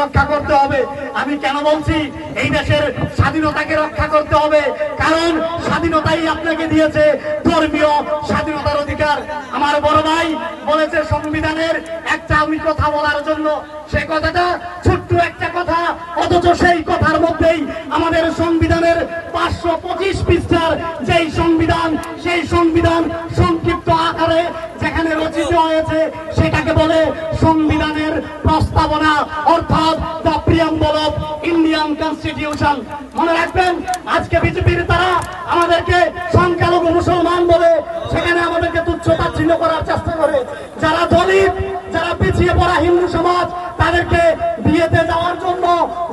রক্ষা করতে হবে। আমি কেন বলছি এই দেশের স্বাধীনতাকে রক্ষা করতে হবে? কারণ স্বাধীনতাই আপনাকে দিয়েছে ধর্মীয় স্বাধীনতার অধিকার। আমার বড় ভাই বলেছে সংবিধানের একটা আমি কথা বলার জন্য, সে কথাটা ছোট্ট একটা কথা, অথচ সেই কথার মধ্যেই আমাদের সংবিধানের 525 পৃষ্ঠার যেই সংবিধান, সেই সংবিধান সংক্ষিপ্ত আকারে যেখানে রচিত হয়েছে সেটাকে বলে সংবিধানের প্রস্তাবনা, অর্থাৎ the preamble of Indian constitution. মনে রাখবেন, আজকে বিজেপির তারা আমাদেরকে সংখ্যালঘু মুসলমান বলে সেখানে আমাদেরকে তুচ্ছ-তাচ্ছিল্য করার চেষ্টা করে। যারা দলিত, যারা পিছিয়ে পড়া হিন্দু সমাজ, তাদেরকে বিয়েতে যাওয়ার জন্য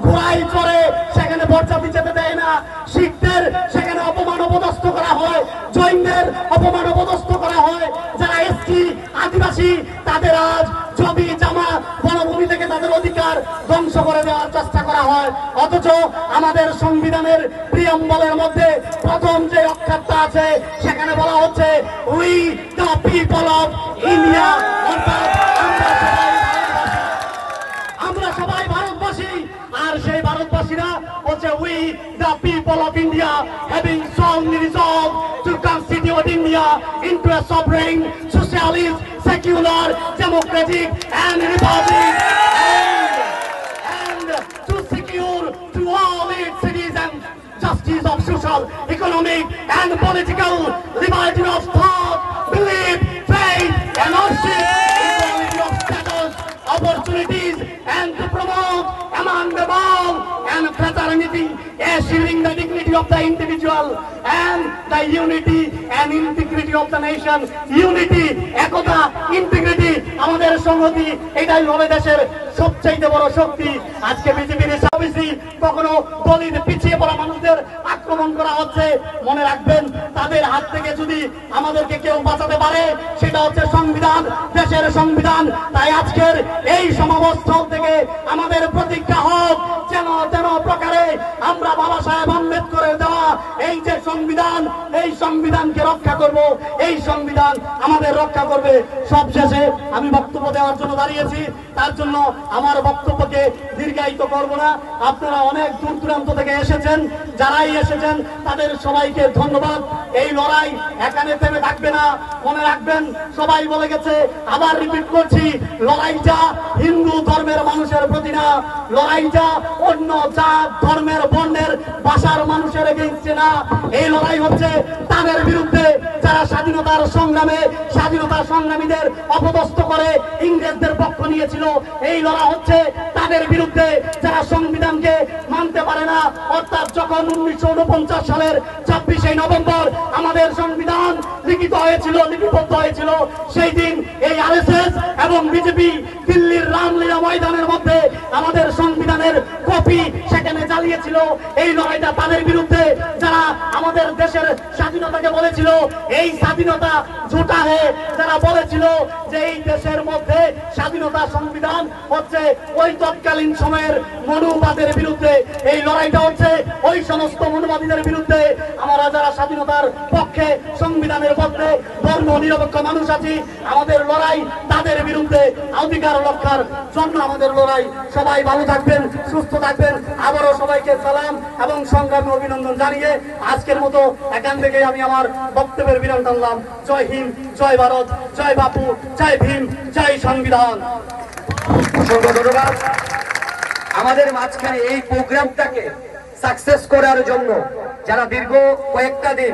ঘোড়ায় চড়ে সেখানে বরযাত্রী যেতে দেয় না। শিখদের সেখানে অপমান অপদস্থ করা হয়, জৈনদের অপমান অপদস্থ করা হয়। যারা এসটি আদিবাসী, তাদের আজ জমি জামা বনভূমি থেকে তাদের অধিকার ধ্বংস করে দেওয়ার চেষ্টা করা হয়। অথচ আমাদের সংবিধানের প্রিয়াম্বলের মধ্যে প্রথম যে অক্ষরটা আছে সেখানে বলা হচ্ছে we the people of India, অর্থাৎ আমরা সবাই ভারতবাসী। আর সেই ভারতবাসীরা বলছে we the people of India having strongly resolved to constitute India into a sovereign, socialist, secular, democratic and republic, and to secure to all its citizens justice of social, economic and political liberty of thought, belief, faith and worship, equality of status, opportunities, and to promote among them all and fraternity, assuring the dignity of the individual and the unity and integrity of the nation. Unity, একতা, integrity, আমাদের সংহতি, এটাই হবে দেশের সবচেয়ে বড় শক্তি। আজকে বিজেপির সাবিসি কখনো দলিত পিছিয়ে পড়া মানুষদের আক্রমণ করা হচ্ছে। মনে রাখবেন, তাদের হাত থেকে যদি আমাদেরকে কেউ বাঁচাতে পারে সেটা হচ্ছে সংবিধান, দেশের সংবিধান। তাই আজকের এই সমাবেশস্থল থেকে আমাদের প্রতিজ্ঞা হোক, যেন প্রকারে আমরা বাবা সাহেব আম্বেদকরের দেওয়া এই যে সংবিধান, এই সংবিধানকে রক্ষা করব, এই সংবিধান আমাদের রক্ষা করবে। সবশেষে আমি বক্তব্য দেওয়ার জন্য দাঁড়িয়েছি, তার জন্য আমার বক্তব্যকে দীর্ঘায়িত করব না। আপনারা অনেক দূর দূরান্ত থেকে এসেছেন, যারাই এসেছেন তাদের সবাইকে ধন্যবাদ। এই লড়াই এখানে থেমে থাকবে না, মনে রাখবেন। সবাই বলে গেছে, আবার রিপিট করছি, লড়াইটা হিন্দু ধর্মের মানুষের প্রতি না, লড়াইটা অন্য জাত ধর্মের বর্ণের ভাষার মানুষের এগেইনস্টে না। এই লড়াই হচ্ছে তাদের বিরুদ্ধে যারা স্বাধীনতার সংগ্রামে স্বাধীনতা সংগ্রামীদের অপদস্থ করে ইংরেজদের পক্ষ নিয়েছিল। এই লড়াই হচ্ছে তাদের বিরুদ্ধে যারা সংবিধানকে মানতে পারে না। অর্থাৎ যখন 1949 সালের 26শে নভেম্বর আমাদের সংবিধান লিখিত হয়েছিল, লিপিবদ্ধ হয়েছিল, সেই দিন এই আরএসএস এবং বিজেপি দিল্লির রামলীলা ময়দানের মধ্যে আমাদের সংবিধানের কপি সেখানে জ্বালিয়েছিল। এই লড়াইটা তাদের বিরুদ্ধে যারা আমাদের দেশের স্বাধীনতাকে বলেছিল এই স্বাধীনতা ঝুটা হে, যারা বলেছিল যে এই দেশের মধ্যে স্বাধীনতা সংবিধান হচ্ছে ওই তৎকালীন সময়ের মনুবাদের বিরুদ্ধে। এই লড়াইটা হচ্ছে ওই সমস্ত মনুবাদীদের বিরুদ্ধে। আমরা যারা স্বাধীনতার পক্ষে, সংবিধানের পক্ষে, ধর্ম নিরপেক্ষ মানুষ আছি, আমাদের লড়াই তাদের বিরুদ্ধে, অধিকার রক্ষার জন্য আমাদের লড়াই। সবাই ভালো থাকবেন, সুস্থ থাকবেন। আবারও সবাইকে সালাম এবং সংগ্রামী অভিনন্দন জানিয়ে আজকের মতো এখান থেকে আমি আমার বক্তব্যের বিরাম টানলাম। জয় হিন্দ, জয় ভারত, জয় বাপু, জয় ভীম, জয় সংবিধান। অসংখ্য ধন্যবাদ। আমাদের মাঝখানে এই প্রোগ্রামটাকে সাকসেস করার জন্য যারা দীর্ঘ কয়েকটা দিন